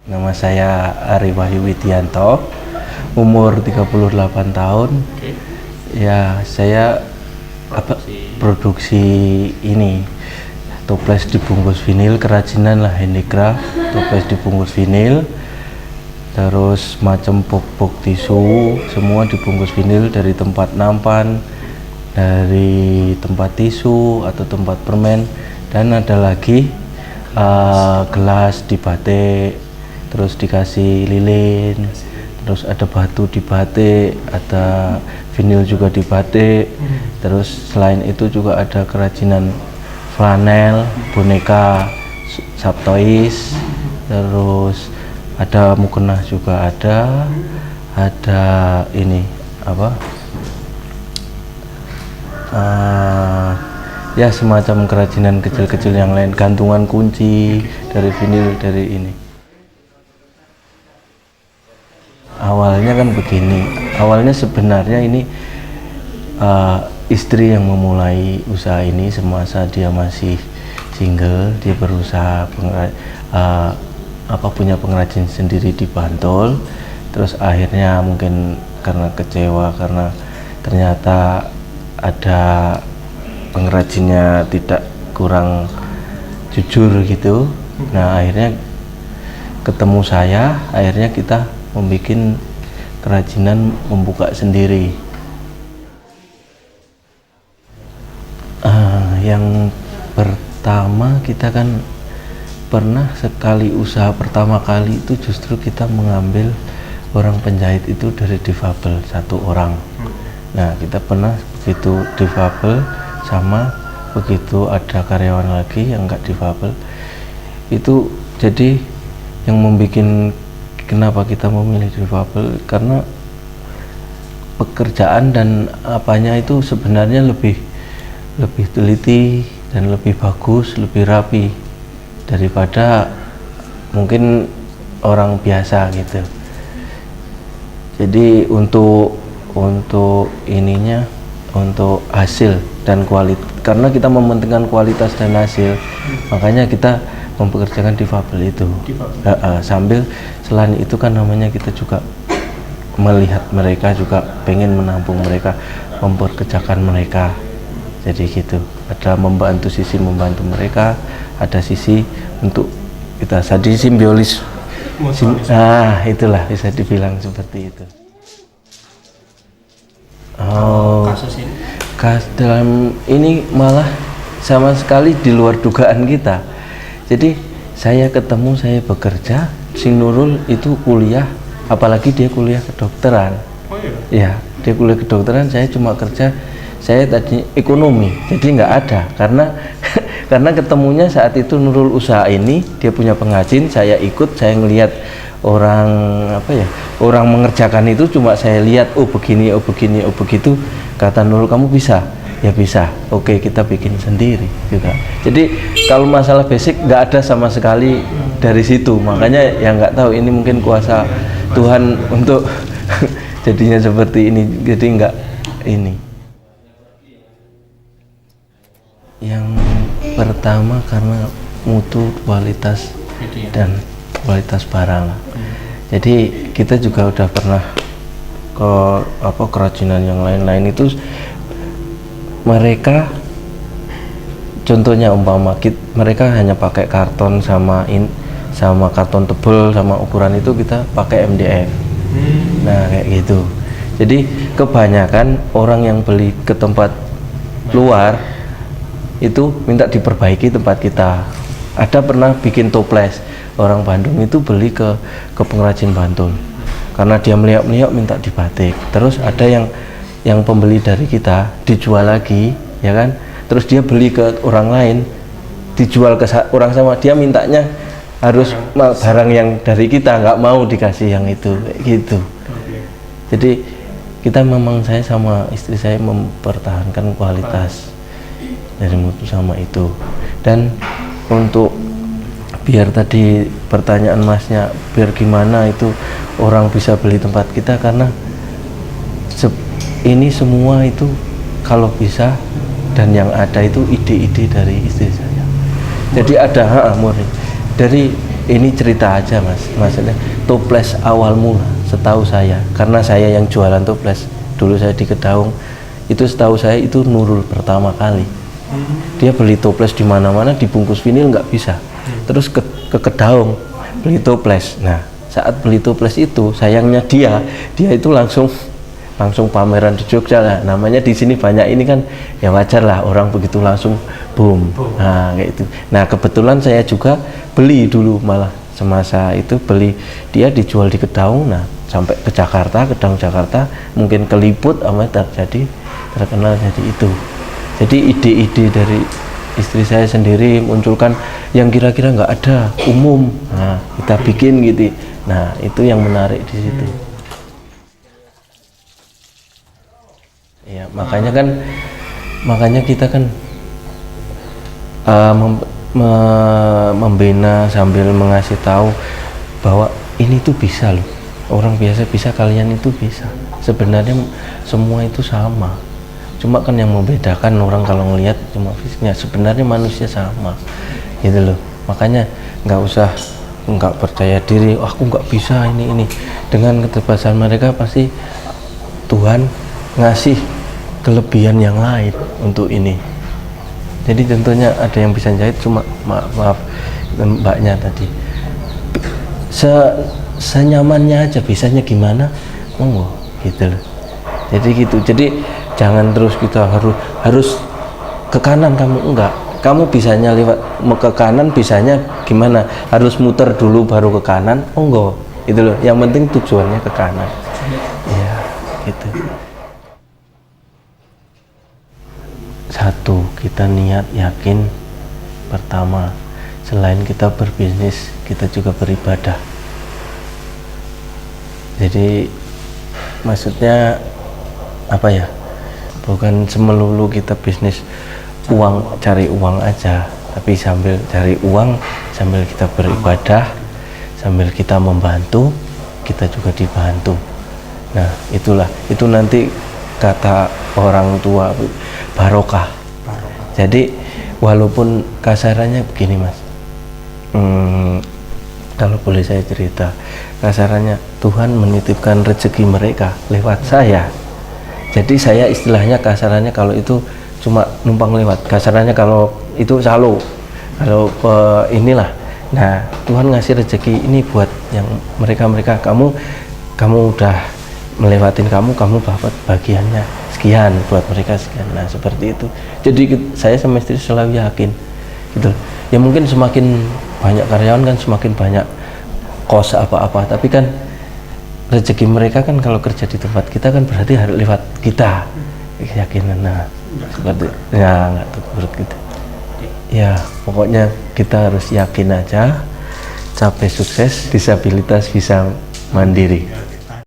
Nama saya Ari Wahyu Widianto, umur 38 tahun. Oke. Ya, saya produksi ini toples dibungkus vinil, kerajinan lah, handicraft, toples dibungkus vinil, terus macam box tisu, semua dibungkus vinil dari tempat nampan, dari tempat tisu atau tempat permen, dan ada lagi gelas di batik, terus dikasih lilin, terus ada batu di batik, ada vinil juga di batik, terus selain itu juga ada kerajinan flanel, boneka, subtoys, terus ada mukena juga ada ini apa? Ya semacam kerajinan kecil-kecil yang lain, gantungan kunci dari vinil, dari ini. Awalnya kan begini, awalnya sebenarnya ini istri yang memulai usaha ini semasa dia masih single. Dia berusaha punya pengrajin sendiri di Bantul, terus akhirnya mungkin karena kecewa karena ternyata ada pengrajinnya tidak kurang jujur gitu. Nah akhirnya ketemu saya, akhirnya kita membuat kerajinan, membuka sendiri. Yang pertama kita kan pernah sekali usaha pertama kali itu justru kita mengambil orang penjahit itu dari difabel, satu orang. Nah kita pernah begitu difabel sama begitu ada karyawan lagi yang enggak difabel, itu jadi yang membuat kenapa kita memilih difabel karena pekerjaan dan apanya itu sebenarnya lebih teliti dan lebih bagus, lebih rapi daripada mungkin orang biasa gitu. Jadi untuk ininya, untuk hasil dan kualitas, karena kita mementingkan kualitas dan hasil, makanya kita mempekerjakan difabel itu. Sambil selain itu kan namanya kita juga melihat mereka, juga pengen menampung mereka, memperkerjakan mereka. Jadi gitu, ada sisi membantu mereka, ada sisi untuk kita jadi simbiosis. Itulah bisa dibilang seperti itu. Dalam ini malah sama sekali di luar dugaan kita. Jadi saya bekerja, Sing Nurul itu kuliah, apalagi dia kuliah kedokteran. Oh iya? Ya, dia kuliah kedokteran, saya cuma kerja, saya tadi ekonomi, jadi nggak ada, karena ketemunya saat itu Nurul usaha ini, dia punya pengrajin, saya ikut, saya ngelihat orang orang mengerjakan itu, cuma saya lihat, oh begini, oh begitu, kata Nurul, kamu bisa? Ya bisa, oke kita bikin sendiri juga. Jadi kalau masalah basic nggak ada sama sekali dari situ, makanya ya nggak tahu, ini mungkin kuasa Tuhan untuk jadinya seperti ini, jadi nggak ini. Yang pertama karena mutu, kualitas dan kualitas barang lah. Jadi kita juga udah pernah ke kerajinan yang lain-lain itu, mereka contohnya umpama mereka hanya pakai karton sama karton tebel sama ukuran itu, kita pakai MDF. Nah kayak gitu. Jadi kebanyakan orang yang beli ke tempat luar itu minta diperbaiki tempat kita. Ada pernah bikin toples, orang Bandung itu beli ke pengrajin Bantul karena dia melihat minta dibatik. Terus ada yang pembeli dari kita dijual lagi, ya kan, terus dia beli ke orang lain, dijual ke orang sama, dia mintanya harus barang yang dari kita, nggak mau dikasih yang itu, gitu. Jadi kita memang, saya sama istri saya mempertahankan kualitas dari mutu sama itu. Dan untuk biar tadi pertanyaan masnya, biar gimana itu orang bisa beli tempat kita, karena ini semua itu kalau bisa, dan yang ada itu ide-ide dari istri saya. Jadi ada murni dari ini cerita aja mas, maksudnya toples awal mula setahu saya, karena saya yang jualan toples dulu saya di Kedaung, itu setahu saya itu Nurul pertama kali. Dia beli toples di mana-mana dibungkus vinil nggak bisa, terus ke Kedaung beli toples. Nah saat beli toples itu sayangnya dia itu langsung pameran di Jogja lah, namanya di sini banyak ini kan, ya wajar lah orang begitu langsung boom. Nah kayak itu. Nah kebetulan saya juga beli dulu, malah semasa itu beli, dia dijual di Kedaung. Nah sampai ke Jakarta, Kedaung Jakarta, mungkin keliput sama jadi terkenal jadi itu. Jadi ide-ide dari istri saya sendiri munculkan yang kira-kira nggak ada umum, nah kita bikin gitu. Nah itu yang menarik di situ. Ya makanya kita kan membina sambil mengasih tahu bahwa ini tuh bisa loh, orang biasa bisa, kalian itu bisa. Sebenarnya semua itu sama, cuma kan yang membedakan orang kalau ngelihat cuma fisiknya, sebenarnya manusia sama gitu loh. Makanya nggak percaya diri, aku nggak bisa ini. Dengan keterbatasan mereka pasti Tuhan ngasih kelebihan yang lain untuk ini. Jadi contohnya ada yang bisa jahit, cuma maaf mbaknya tadi senyamannya aja, bisanya gimana monggo gitu loh. Jadi gitu, jadi jangan terus kita harus ke kanan, kamu bisanya lewat ke kanan, bisanya gimana, harus muter dulu baru ke kanan, monggo gitu loh. Yang penting tujuannya ke kanan ya gitu. Satu, kita niat yakin. Pertama, selain kita berbisnis, kita juga beribadah. Jadi maksudnya apa ya, bukan semelulu kita bisnis cari uang aja, tapi sambil cari uang, sambil kita beribadah, sambil kita membantu, kita juga dibantu. Nah itu nanti kata orang tua, barokah. Jadi walaupun kasarannya begini mas, kalau boleh saya cerita, kasarannya Tuhan menitipkan rezeki mereka lewat saya. Jadi saya istilahnya kasarannya kalau itu cuma numpang lewat, kasarannya kalau itu salo, kalau inilah. Nah Tuhan ngasih rezeki ini buat yang mereka, kamu udah melewatin, kamu dapat bagiannya sekian, buat mereka sekian. Nah seperti itu. Jadi saya sama istri selalu yakin gitu. Ya mungkin semakin banyak karyawan kan semakin banyak kos apa-apa, tapi kan rezeki mereka kan kalau kerja di tempat kita kan berarti harus lewat kita, keyakinan. Nah seperti ya nggak terburuk gitu ya, pokoknya kita harus yakin aja, capai sukses, disabilitas bisa mandiri.